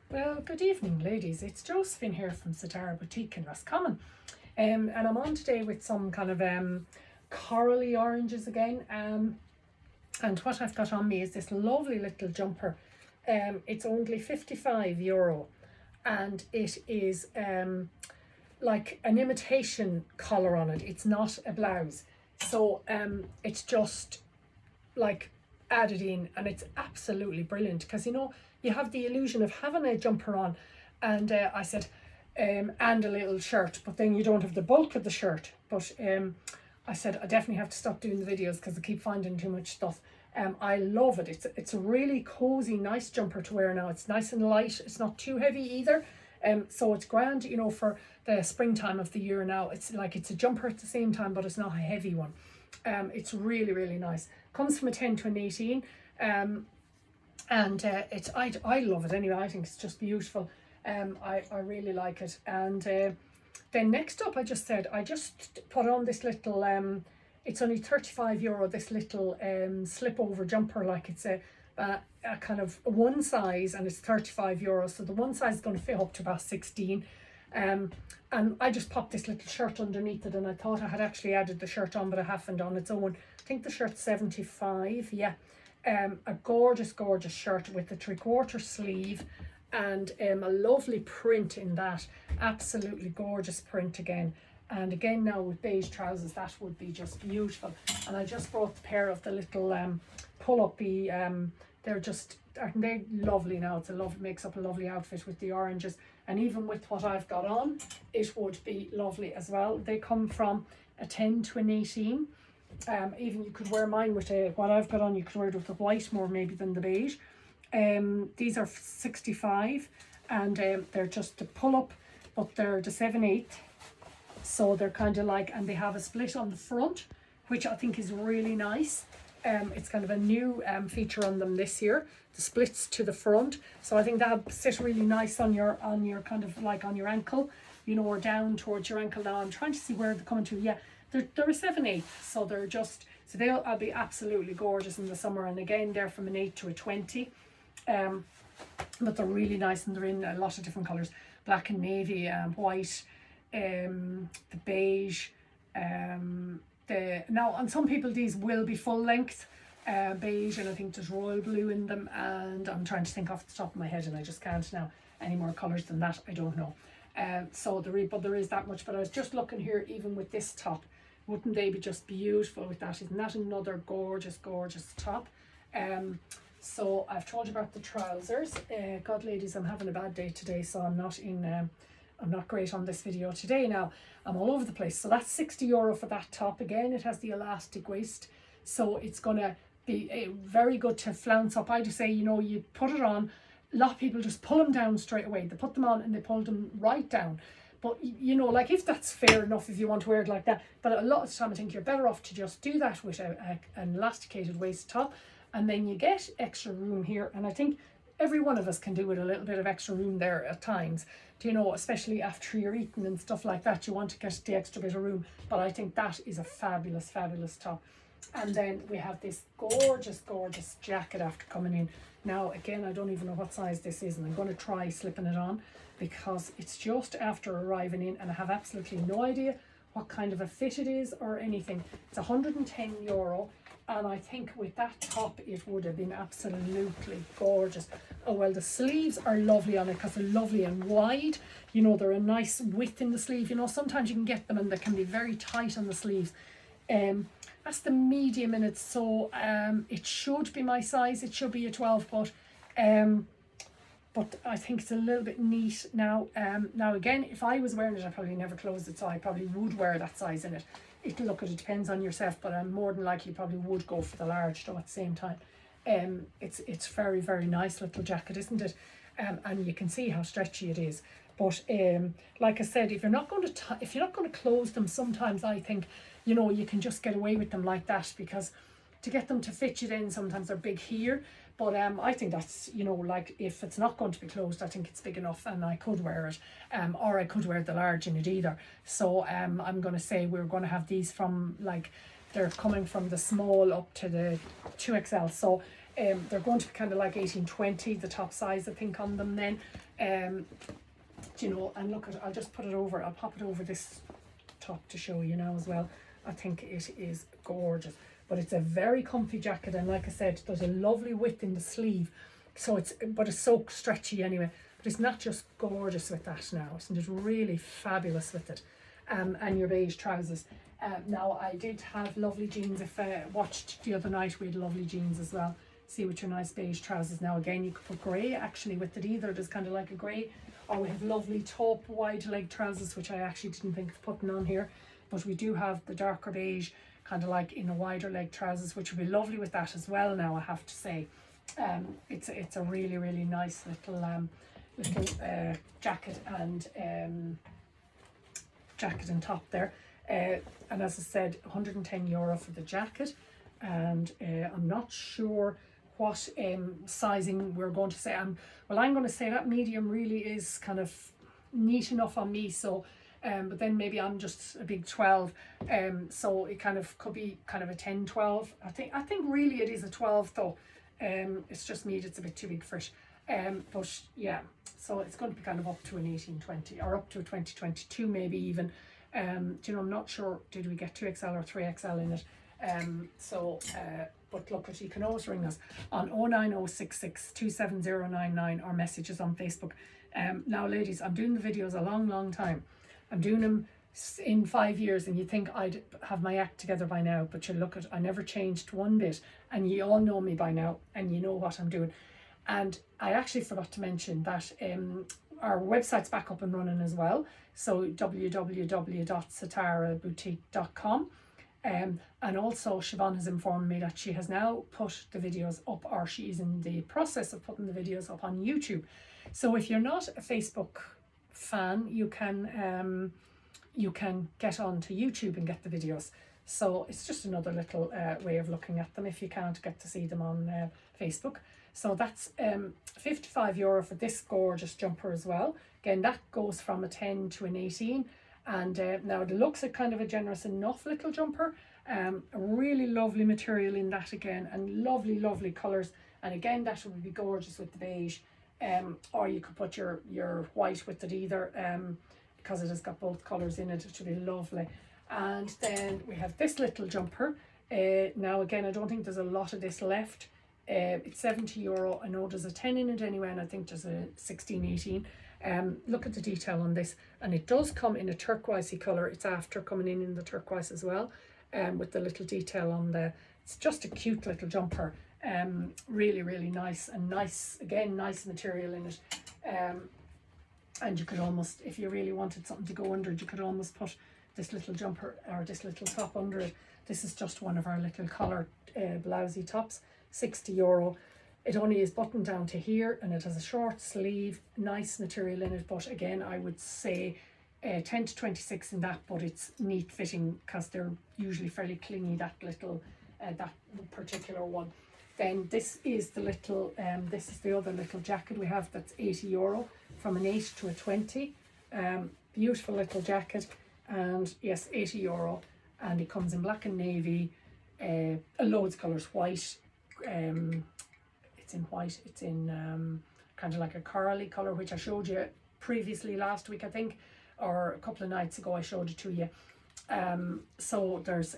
Well, good evening, ladies. It's Josephine here from Sitara Boutique in Roscommon. And I'm on today with some kind of corally oranges again. And what I've got on me is this lovely little jumper. It's only €55 and it is like an imitation collar on it. It's not a blouse. So it's just like added in, and it's absolutely brilliant because you have the illusion of having a jumper on, and I said and a little shirt, but then you don't have the bulk of the shirt. But I said I definitely have to stop doing the videos because I keep finding too much stuff. I love it. It's a really cozy, nice jumper to wear now. It's nice and light. It's not too heavy either. So it's grand, for the springtime of the year now. It's like it's a jumper at the same time, but it's not a heavy one. It's really, really nice. Comes from a 10 to an 18. And it's I love it anyway. I think it's just beautiful. I really like it. And then next up, I just put on this little it's only €35, this little slip over jumper. Like it's a kind of one size, and it's €35. So the one size is going to fit up to about 16. And I just popped this little shirt underneath it, and I thought I had actually added the shirt on, but I haven't on its own. I think the shirt's 75. Yeah. A gorgeous shirt with a 3/4 sleeve, and a lovely print in that. Absolutely gorgeous print again. And again now with beige trousers, that would be just beautiful. And I just brought the pair of the little pull-up-y, aren't they lovely now? Makes up a lovely outfit with the oranges. And even with what I've got on, it would be lovely as well. They come from a 10 to an 18. Even you could wear mine with what I've got on, you could wear it with the white more maybe than the beige. These are 65, and they're just a pull-up, but they're the 7/8. So they're kind of like, and they have a split on the front, which I think is really nice. It's kind of a new feature on them this year, the splits to the front. So I think that'll sit really nice on your kind of like on your ankle, or down towards your ankle. Now I'm trying to see where they're coming to. Yeah, they're a 7/8, so I'll be absolutely gorgeous in the summer. And again, they're from an 8 to a 20. But they're really nice, and they're in a lot of different colours: black and navy, white, the beige. Now on some people these will be full length beige, and I think there's royal blue in them, and I'm trying to think off the top of my head, and I just can't now. Any more colours than that, I don't know. But there is that much. But I was just looking here, even with this top, wouldn't they be just beautiful with that? Isn't that another gorgeous top? So I've told you about the trousers. God, ladies, I'm having a bad day today, so I'm not great on this video today. Now I'm all over the place. So that's €60 for that top. Again, it has the elastic waist, so it's gonna be very good to flounce up. I just say, you put it on. A lot of people just pull them down straight away. They put them on and they pull them right down. But like, if that's fair enough, if you want to wear it like that. But a lot of the time I think you're better off to just do that with an elasticated waist top, and then you get extra room here. And I think every one of us can do with a little bit of extra room there at times. Especially after you're eating and stuff like that, you want to get the extra bit of room. But I think that is a fabulous top. And then we have this gorgeous jacket after coming in. Now again, I don't even know what size this is, and I'm going to try slipping it on because it's just after arriving in, and I have absolutely no idea what kind of a fit it is or anything. It's €110, and I think with that top it would have been absolutely gorgeous. Oh well, the sleeves are lovely on it because they're lovely and wide. They're a nice width in the sleeve. Sometimes you can get them and they can be very tight on the sleeves. That's the medium in it, so it should be my size. It should be a 12, but I think it's a little bit neat now. Now again, if I was wearing it, I probably never closed it, so I probably would wear that size in it. It depends on yourself, but I'm more than likely probably would go for the large though at the same time. It's very, very nice little jacket, isn't it? And you can see how stretchy it is. But like I said, if you're not going to close them, sometimes I think you can just get away with them like that, because to get them to fit you then sometimes they're big here. But I think that's, like, if it's not going to be closed, I think it's big enough and I could wear it. Or I could wear the large in it either. So I'm going to say we're going to have these from, like, they're coming from the small up to the 2XL. So They're going to be kind of like 1820, the top size I think on them then. You know, and look at, I'll just put it over, I'll pop it over this top to show you now as well. I think it is gorgeous, but it's a very comfy jacket, and like I said, there's a lovely width in the sleeve, so but it's so stretchy anyway. But it's not just gorgeous with that now, isn't it really fabulous with it? And your beige trousers. Now I did have lovely jeans. If I watched the other night, we had lovely jeans as well. See, with your nice beige trousers. Now again, you could put grey actually with it either. There's kind of like a grey, or we have lovely taupe wide leg trousers, which I actually didn't think of putting on here, but we do have the darker beige kind of like in a wider leg trousers, which would be lovely with that as well. Now I have to say, it's a really nice little jacket and top there. And as I said, €110 for the jacket, and I'm not sure what sizing we're going to say. Well, I'm going to say that medium really is kind of neat enough on me, so but then maybe I'm just a big 12, so it kind of could be kind of a 10-12. I think really it is a 12 though. It's just me, it's a bit too big for it. But yeah, so it's going to be kind of up to an 18-20 or up to a 20-22 maybe even. You know, I'm not sure, did we get 2XL or 3XL in it? But look, you can always ring us on 09066 27099 or messages on Facebook. Now ladies, I'm doing the videos a long time. I'm doing them in 5 years, and you think I'd have my act together by now, but you look at, I never changed one bit, and you all know me by now, and you know what I'm doing. And I actually forgot to mention that our website's back up and running as well, so www.sitaraboutique.com. And also Siobhan has informed me that she has now put the videos up, or she's in the process of putting the videos up on YouTube. So if you're not a Facebook fan, you can get onto YouTube and get the videos. So it's just another little way of looking at them if you can't get to see them on Facebook. So that's €55 for this gorgeous jumper as well. Again, that goes from a 10 to an 18. And now it looks like kind of a generous enough little jumper. A really lovely material in that again, and lovely colours. And again, that would be gorgeous with the beige. Or you could put your white with it either, because it has got both colours in it. It should be lovely. And then we have this little jumper. Now again, I don't think there's a lot of this left. It's €70. I know there's a 10 in it anyway, and I think there's a 16, 18. Look at the detail on this, and it does come in a turquoisey colour. It's after coming in the turquoise as well, with the little detail on the, it's just a cute little jumper. Really nice, and nice material in it. And you could almost, if you really wanted something to go under it, you could almost put this little jumper or this little top under it. This is just one of our little collar blousey tops, €60. It only is buttoned down to here, and it has a short sleeve, nice material in it. But again, I would say 10 to 26 in that, but it's neat fitting because they're usually fairly clingy, that little that particular one. Then this is the little this is the other little jacket we have, that's €80 from an 8 to a 20. Beautiful little jacket, and yes, €80, and it comes in black and navy, loads of colours, white, it's in white, it's in kind of like a corally colour, which I showed you previously last week, I think, or a couple of nights ago I showed it to you. So there's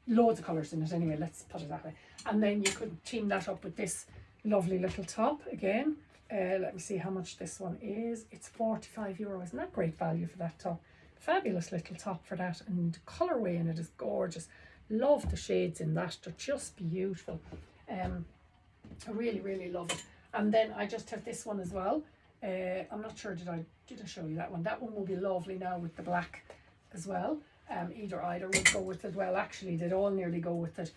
loads of colours in it anyway, let's put it that way. And then you could team that up with this lovely little top again. Let me see how much this one is. It's €45. Isn't that great value for that top? Fabulous little top for that, and the colourway in it is gorgeous. Love the shades in that, they're just beautiful. I really love it. And then I just have this one as well. I'm not sure, did I show you that one? That one will be lovely now with the black as well. Either would go with it. Well, actually they'd all nearly go with it.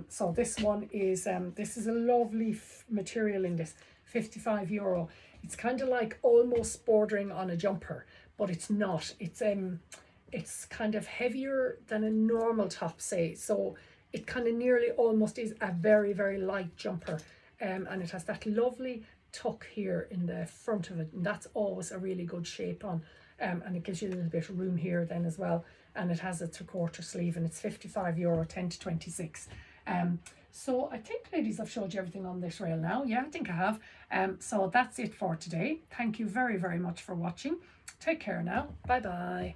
So this one is this is a lovely material in this, €55. It's kind of like almost bordering on a jumper, but it's not. It's kind of heavier than a normal top, say, so it kind of nearly almost is a very light jumper, and it has that lovely tuck here in the front of it, and that's always a really good shape on, and it gives you a little bit of room here then as well. And it has a 3/4 sleeve, and it's €55, 10 to 26. So I think, ladies, I've showed you everything on this rail now. Yeah, I think I have. So that's it for today. Thank you very, very much for watching. Take care now. Bye bye.